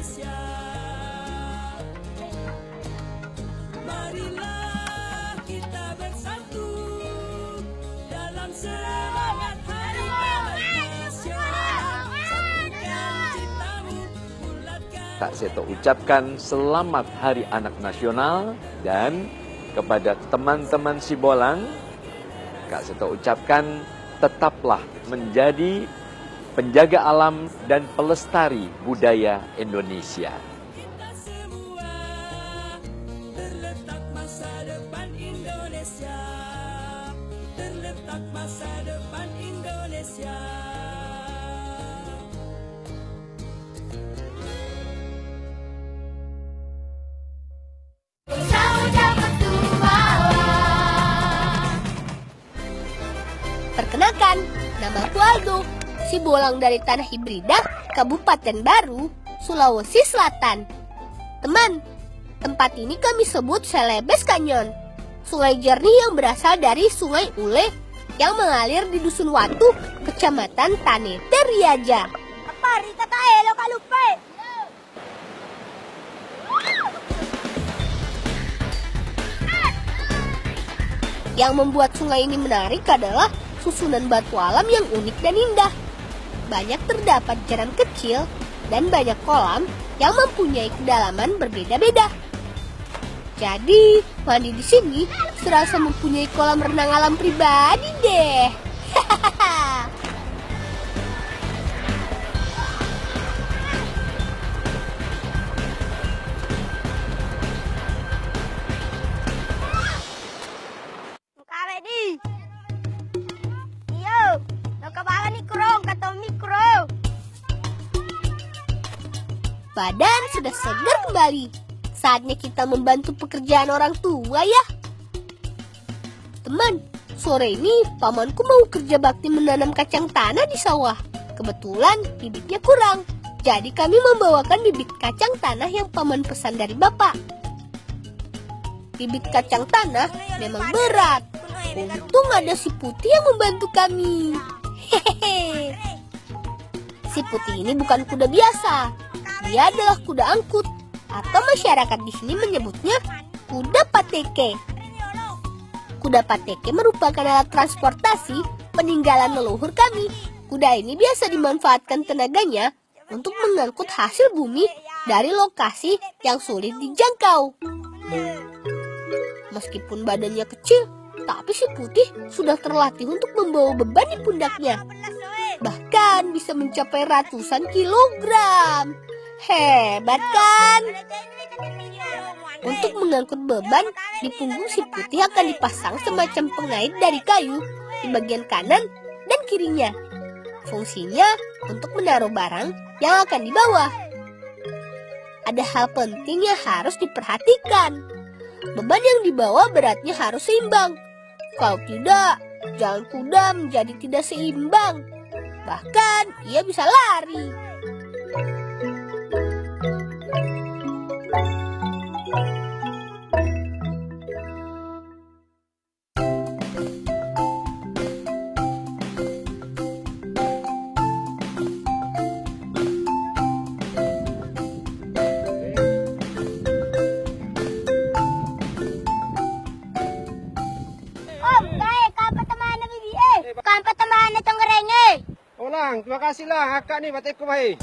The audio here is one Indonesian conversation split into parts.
Indonesia. Marilah kita bersatu dalam semangat Hari Taman Nasional. Satukan ciptamu, bulatkan. Kak Seto ucapkan selamat Hari Anak Nasional, dan kepada teman-teman Sibolang, Kak Seto ucapkan tetaplah menjadi penjaga alam dan pelestari budaya Indonesia. Kita semua terletak masa depan Indonesia. Terletak masa depan Indonesia. Perkenalkan, namaku Aldo, Sibolang dari Tanah Hibrida, Kabupaten Baru, Sulawesi Selatan. Teman, tempat ini kami sebut Celebes Canyon, sungai jernih yang berasal dari Sungai Ule yang mengalir di Dusun Watu, Kecamatan Tanete Riaja. Apa Rita Kaelo Kalupe? Yang membuat sungai ini menarik adalah susunan batu alam yang unik dan indah. Banyak terdapat jaran kecil dan banyak kolam yang mempunyai kedalaman berbeda-beda. Jadi, mandi di sini serasa mempunyai kolam renang alam pribadi deh. Hahaha. Kawe di. Iyo, nakabaga ni Krong kata mikro. Badan sudah segar kembali. Saatnya kita membantu pekerjaan orang tua ya. Teman, sore ini pamanku mau kerja bakti menanam kacang tanah di sawah. Kebetulan bibitnya kurang. Jadi kami membawakan bibit kacang tanah yang paman pesan dari bapak. Bibit kacang tanah memang berat. Untung ada si Putih yang membantu kami. Hehehe. Si Putih ini bukan kuda biasa. Dia adalah kuda angkut, atau masyarakat di sini menyebutnya kuda pateke. Kuda pateke merupakan alat transportasi peninggalan leluhur kami. Kuda ini biasa dimanfaatkan tenaganya untuk mengangkut hasil bumi dari lokasi yang sulit dijangkau. Meskipun badannya kecil, tapi si Putih sudah terlatih untuk membawa beban di pundaknya. Bahkan bisa mencapai ratusan kilogram. Hebat kan? Untuk mengangkut beban, di punggung si Putih akan dipasang semacam pengait dari kayu di bagian kanan dan kirinya. Fungsinya untuk menaruh barang yang akan dibawa. Ada hal penting yang harus diperhatikan. Beban yang dibawa beratnya harus seimbang. Kalau tidak, jalan kuda menjadi tidak seimbang. Bahkan ia bisa lari. Om, kaya kapa teman na bibi Kapa teman na tong renge. Ulang, terima kasih lah akak ni batik ku baik.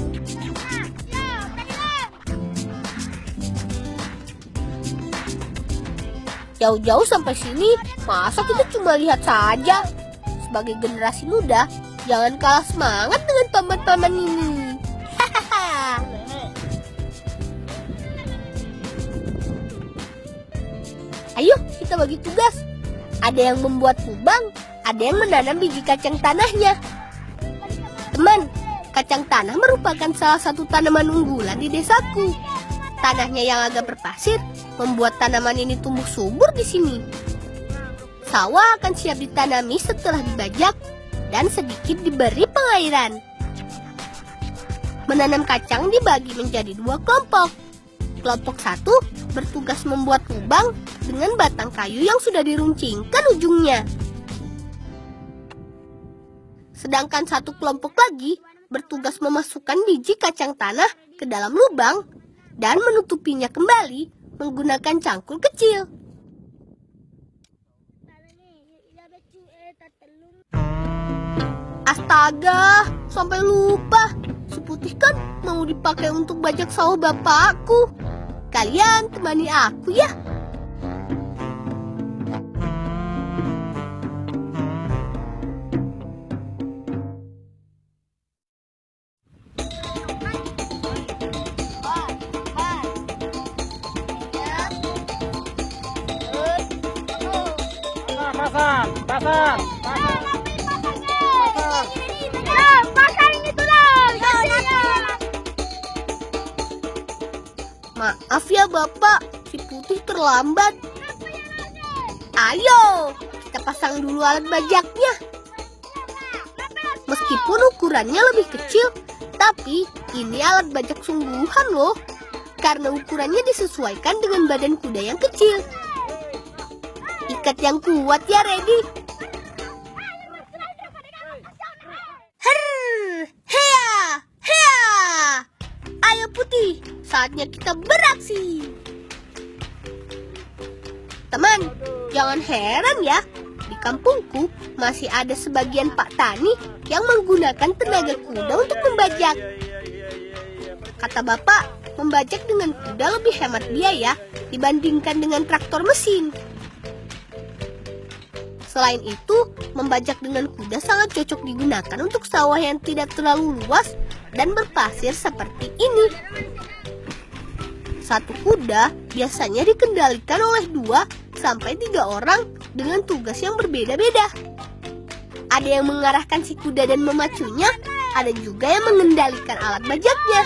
Jauh-jauh sampai sini, masa kita cuma lihat saja? Sebagai generasi muda, jangan kalah semangat dengan paman-paman ini. Hahaha. Ayo, kita bagi tugas. Ada yang membuat lubang, ada yang menanam biji kacang tanahnya. Teman, kacang tanah merupakan salah satu tanaman unggulan di desaku. Tanahnya yang agak berpasir membuat tanaman ini tumbuh subur di sini. Sawah akan siap ditanami setelah dibajak dan sedikit diberi pengairan. Menanam kacang dibagi menjadi 2 kelompok. Kelompok 1 bertugas membuat lubang dengan batang kayu yang sudah diruncingkan ujungnya. Sedangkan 1 kelompok lagi bertugas memasukkan biji kacang tanah ke dalam lubang dan menutupinya kembali menggunakan cangkul kecil. Astaga, sampai lupa. Si Putih kan mau dipakai untuk bajak sawah bapakku. Kalian temani aku ya. Pasang. Maaf ya Bapak, si Putih terlambat. Ayo, kita pasang dulu alat bajaknya. Meskipun ukurannya lebih kecil, tapi ini alat bajak sungguhan loh. Karena ukurannya disesuaikan dengan badan kuda yang kecil. Ikat yang kuat ya, Ready? Ayo Putih, saatnya kita beraksi. Teman, jangan heran ya. Di kampungku masih ada sebagian Pak Tani yang menggunakan tenaga kuda untuk membajak. Kata Bapak, membajak dengan kuda lebih hemat biaya dibandingkan dengan traktor mesin. Selain itu, membajak dengan kuda sangat cocok digunakan untuk sawah yang tidak terlalu luas dan berpasir seperti ini. Satu kuda biasanya dikendalikan oleh 2-3 orang dengan tugas yang berbeda-beda. Ada yang mengarahkan si kuda dan memacunya, ada juga yang mengendalikan alat bajaknya.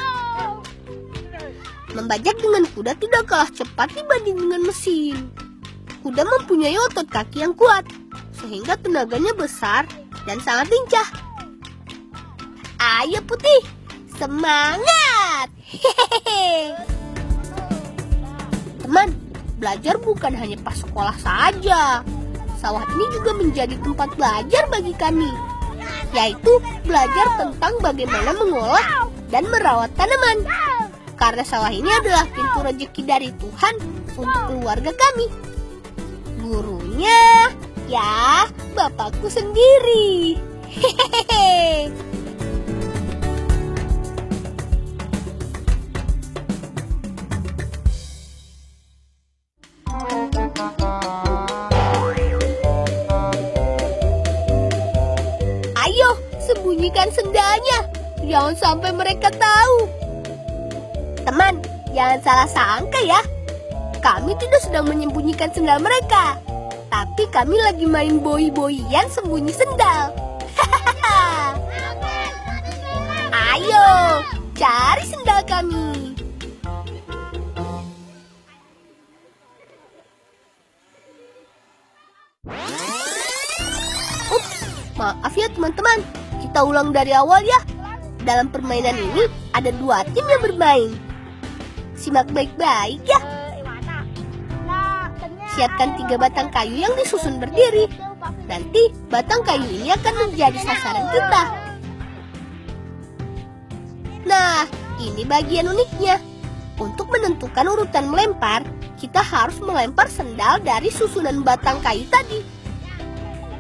Membajak dengan kuda tidak kalah cepat dibanding dengan mesin. Kuda mempunyai otot kaki yang kuat, sehingga tenaganya besar dan sangat lincah. Ayo Putih, semangat! Hehehe. Teman, belajar bukan hanya pas sekolah saja. Sawah ini juga menjadi tempat belajar bagi kami, yaitu belajar tentang bagaimana mengolah dan merawat tanaman. Karena sawah ini adalah pintu rezeki dari Tuhan untuk keluarga kami. Gurunya, ya, bapakku sendiri. Hehehe. Ayo, sembunyikan sendalnya. Jangan sampai mereka tahu. Teman, jangan salah sangka ya. Kami tidak sedang menyembunyikan sendal mereka, tapi kami lagi main boi-boian sembunyi sendal. Ayo, cari sendal kami. Ups, maaf ya teman-teman. Kita ulang dari awal ya. Dalam permainan ini ada 2 tim yang bermain. Simak baik-baik ya. Siapkan 3 batang kayu yang disusun berdiri. Nanti batang kayu ini akan menjadi sasaran kita. Nah, ini bagian uniknya. Untuk menentukan urutan melempar, kita harus melempar sendal dari susunan batang kayu tadi.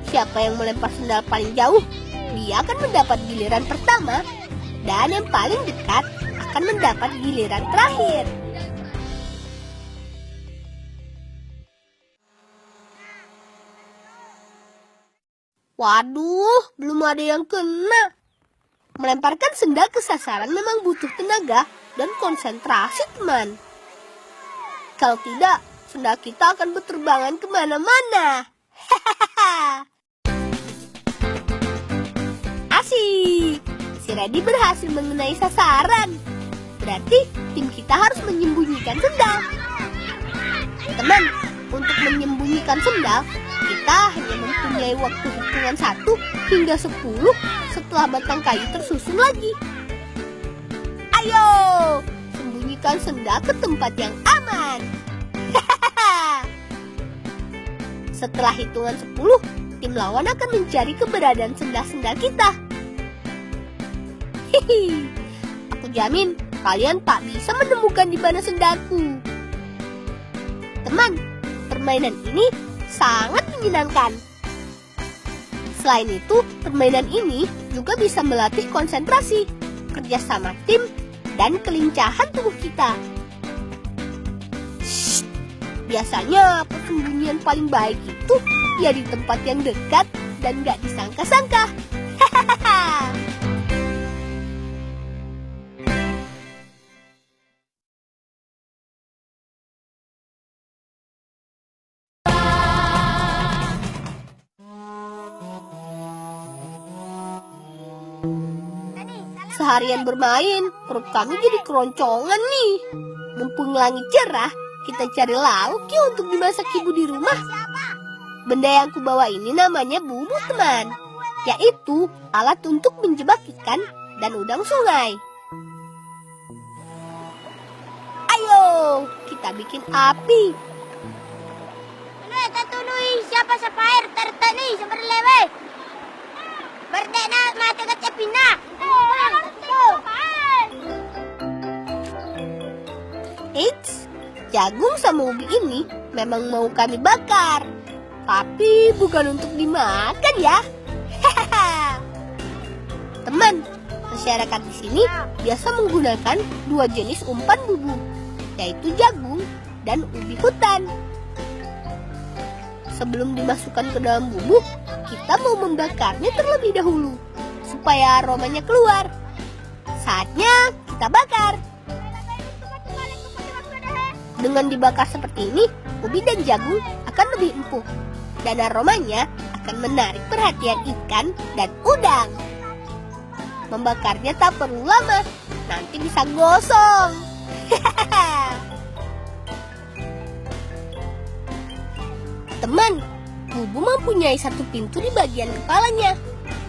Siapa yang melempar sendal paling jauh, dia akan mendapat giliran pertama. Dan yang paling dekat akan mendapat giliran terakhir. Waduh, belum ada yang kena. Melemparkan sendal ke sasaran memang butuh tenaga dan konsentrasi, teman. Kalau tidak, sendal kita akan berterbangan kemana-mana. Asik! Si Ready berhasil mengenai sasaran. Berarti tim kita harus menyembunyikan sendal. Teman, untuk menyembunyikan sendal, kita hanya mempunyai waktu hitungan 1 hingga 10 setelah batang kayu tersusun lagi. Ayo, sembunyikan sendal ke tempat yang aman. Setelah hitungan 10, tim lawan akan mencari keberadaan sendal-sendal kita. Hihi, aku jamin kalian tak bisa menemukan di mana sendaku. Teman, permainan ini sangat menyenangkan. Selain itu, permainan ini juga bisa melatih konsentrasi, kerjasama tim, dan kelincahan tubuh kita. Shh, biasanya persembunyian paling baik itu ya di tempat yang dekat dan gak disangka-sangka. Hahaha. Seharian bermain, perut kami jadi keroncongan nih. Mumpung langit cerah, kita cari lauk yuk untuk dimasak ibu di rumah. Benda yang kubawa ini namanya bubu, teman. Yaitu alat untuk menjebak ikan dan udang sungai. Ayo, kita bikin api. Siapa air tertani seperti lewe. Berdena mati ke cepina. Eits, jagung sama ubi ini memang mau kami bakar. Tapi bukan untuk dimakan ya. Hahaha. Teman, masyarakat di sini biasa menggunakan dua jenis umpan bubu, yaitu jagung dan ubi hutan. Sebelum dimasukkan ke dalam bubuk, kita mau membakarnya terlebih dahulu, supaya aromanya keluar. Saatnya kita bakar. Dengan dibakar seperti ini, ubi dan jagung akan lebih empuk, dan aromanya akan menarik perhatian ikan dan udang. Membakarnya tak perlu lama, nanti bisa gosong. Teman, bubu mempunyai satu pintu di bagian kepalanya.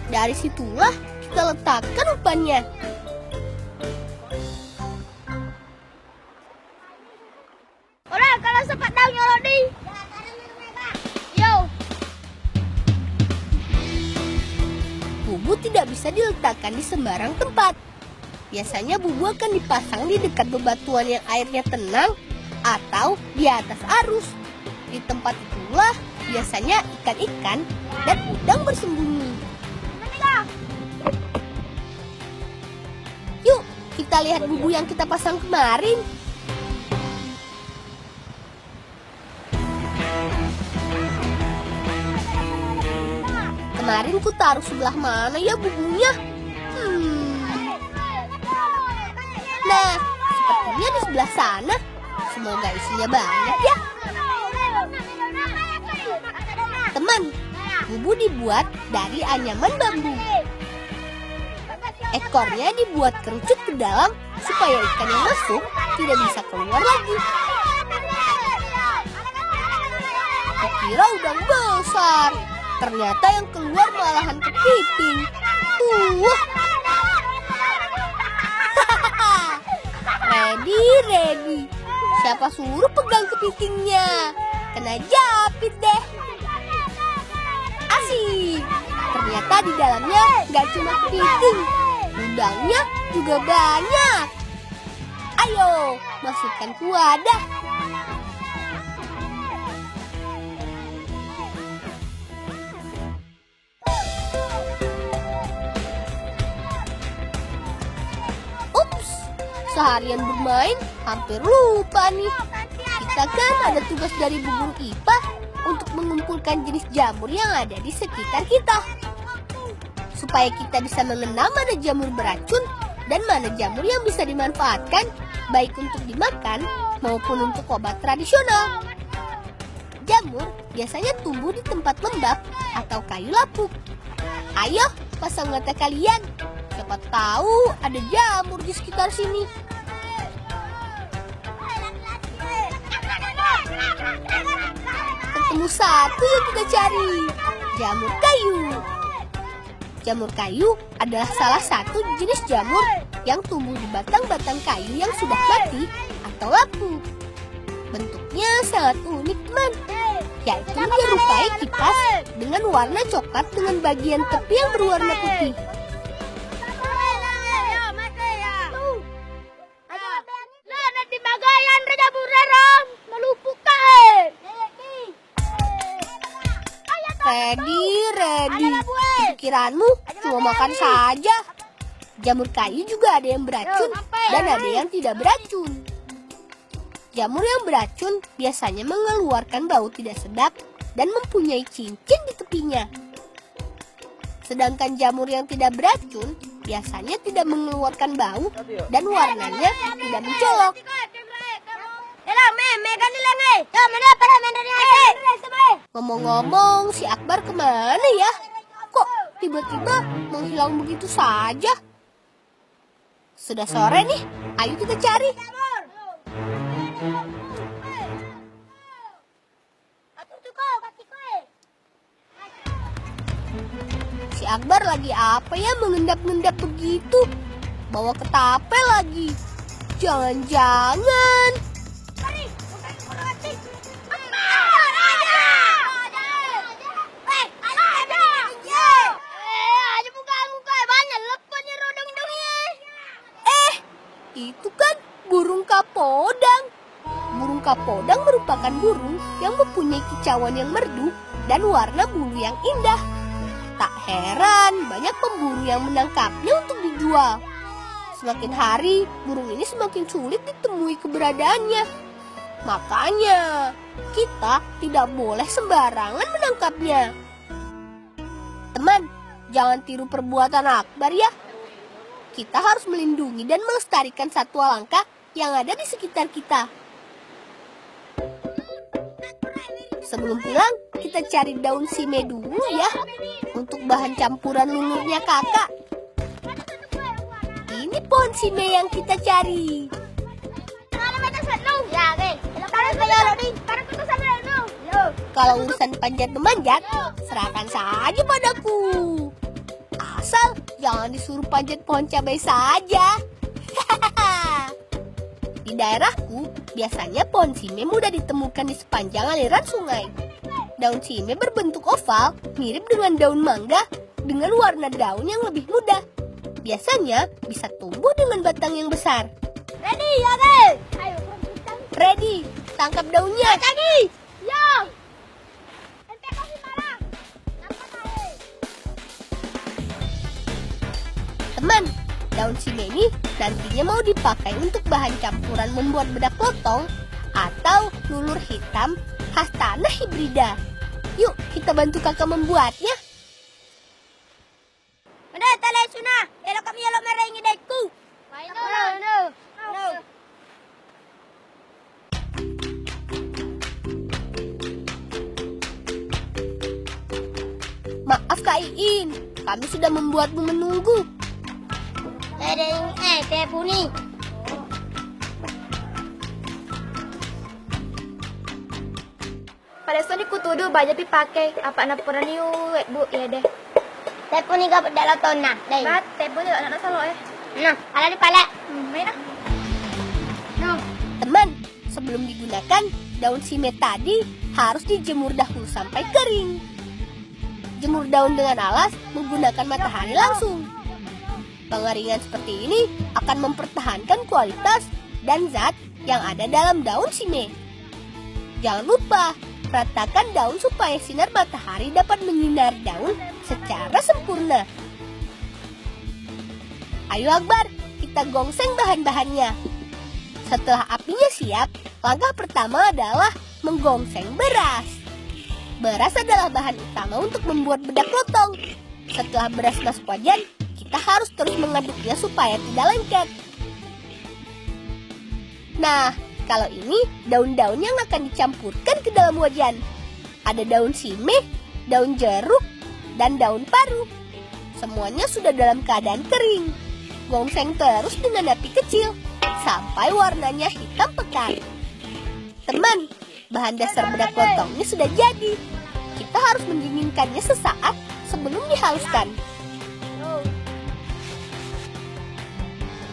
Dari situlah kita letakkan umpannya. Orang kalau sempat tahu nyolot di. Yo. Bubu tidak bisa diletakkan di sembarang tempat. Biasanya bubu akan dipasang di dekat bebatuan yang airnya tenang atau di atas arus. Di tempat itulah biasanya ikan-ikan dan udang bersembunyi. Yuk, kita lihat bubu yang kita pasang kemarin. Kemarin ku taruh sebelah mana ya bubunya? Nah, sepertinya di sebelah sana. Semoga isinya banyak ya. Teman, bubu dibuat dari anyaman bambu. Ekornya dibuat kerucut ke dalam supaya ikan yang masuk tidak bisa keluar lagi. Kukira udang besar, ternyata yang keluar malahan kepiting. Ready. Siapa suruh pegang kepitingnya? Kena japit deh. Asik. Ternyata di dalamnya gak cuma kepiting, udangnya juga banyak. Ayo, masukkan ke wadah. Ups, seharian bermain hampir lupa nih. Kita kan ada tugas dari Bu Guru IPA untuk mengumpulkan jenis jamur yang ada di sekitar kita. Supaya kita bisa mengenal mana jamur beracun dan mana jamur yang bisa dimanfaatkan, baik untuk dimakan maupun untuk obat tradisional. Jamur biasanya tumbuh di tempat lembab atau kayu lapuk. Ayo, pasang mata kalian. Siapa tahu ada jamur di sekitar sini. Ketemu satu yang kita cari, jamur kayu. Jamur kayu adalah salah satu jenis jamur yang tumbuh di batang-batang kayu yang sudah mati atau lapuk. Bentuknya sangat unik, teman, yaitu menyerupai kipas dengan warna coklat dengan bagian tepi yang berwarna putih. Ready. Pikiranmu cuma makan saja. Jamur kayu juga ada yang beracun dan ada yang tidak beracun. Jamur yang beracun biasanya mengeluarkan bau tidak sedap dan mempunyai cincin di tepinya. Sedangkan jamur yang tidak beracun biasanya tidak mengeluarkan bau dan warnanya tidak mencolok. Ngomong-ngomong, si Akbar kemana ya? Kok tiba-tiba menghilang begitu saja? Sudah sore nih, ayo kita cari. Si Akbar lagi apa ya mengendap-endap begitu? Bawa ketapel lagi. Jangan-jangan. Itu kan burung kapodang. Burung kapodang merupakan burung yang mempunyai kicauan yang merdu dan warna bulu yang indah. Tak heran banyak pemburu yang menangkapnya untuk dijual. Semakin hari, burung ini semakin sulit ditemui keberadaannya. Makanya, kita tidak boleh sembarangan menangkapnya. Teman, jangan tiru perbuatan Akbar ya. Kita harus melindungi dan melestarikan satwa langka yang ada di sekitar kita. Sebelum pulang, kita cari daun sime dulu ya, untuk bahan campuran lulurnya kakak. Ini pohon sime yang kita cari. Kalau urusan panjat memanjat, serahkan saja padaku. Asal jangan disuruh panjat pohon cabai saja. Di daerahku, biasanya pohon sime mudah ditemukan di sepanjang aliran sungai. Daun sime berbentuk oval, mirip dengan daun mangga, dengan warna daun yang lebih muda. Biasanya bisa tumbuh dengan batang yang besar. Ready, Ayo. Ready, tangkap daunnya. Yo. Teman, daun sime ini nantinya mau dipakai untuk bahan campuran membuat bedak lotong atau lulur hitam khas tanah hibrida. Yuk, kita bantu kakak membuatnya. Ada talay suna. Elo kami elo merengi daiku. No. Maaf Kak Iin, kami sudah membuatmu menunggu. Teh puni. Pada soni kutudu banyak dipakai apa anak pernah niu bu ya deh. Teh puni gak dak tona. Dai. Bat tebo tidak anak salo Nah, ala di pala. main ah. No. Teman, sebelum digunakan, daun sime tadi harus dijemur dahulu sampai kering. Jemur daun dengan alas menggunakan matahari langsung. Pengeringan seperti ini akan mempertahankan kualitas dan zat yang ada dalam daun sime. Jangan lupa, ratakan daun supaya sinar matahari dapat menyinari daun secara sempurna. Ayo Akbar, kita gongseng bahan-bahannya. Setelah apinya siap, langkah pertama adalah menggongseng beras. Beras adalah bahan utama untuk membuat bedak lotong. Setelah beras masuk wajan, kita harus terus mengaduknya supaya tidak lengket. Nah, kalau ini daun-daun yang akan dicampurkan ke dalam wajan. Ada daun sime, daun jeruk, dan daun paru. Semuanya sudah dalam keadaan kering. Gongseng terus dengan api kecil sampai warnanya hitam pekat. Teman, bahan dasar bedak lontong ini sudah jadi. Kita harus mendinginkannya sesaat sebelum dihaluskan.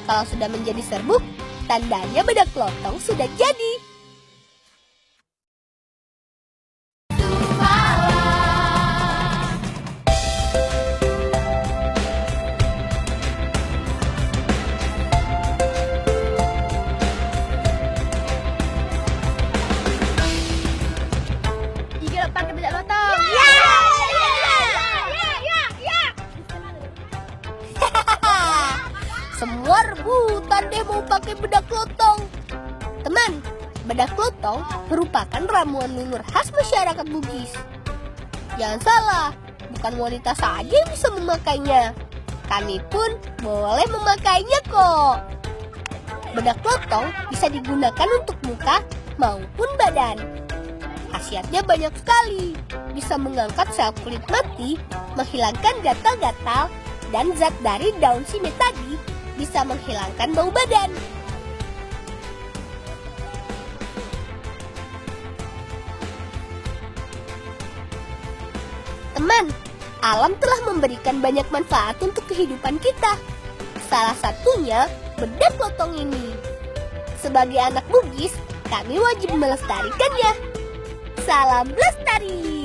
Kalau sudah menjadi serbuk, tandanya bedak lontong sudah jadi. Tiga pakai bedak lotong. Ya. Wah, rebutan deh mau pakai bedak lotong. Teman, bedak lotong merupakan ramuan lulur khas masyarakat Bugis. Jangan salah, bukan wanita saja yang bisa memakainya. Kami pun boleh memakainya kok. Bedak lotong bisa digunakan untuk muka maupun badan. Khasiatnya banyak sekali. Bisa mengangkat sel kulit mati, menghilangkan gatal-gatal, dan zat dari daun sime tadi bisa menghilangkan bau badan. Teman, alam telah memberikan banyak manfaat untuk kehidupan kita. Salah satunya bedak lotong ini. Sebagai anak Bugis, kami wajib melestarikannya. Salam lestari.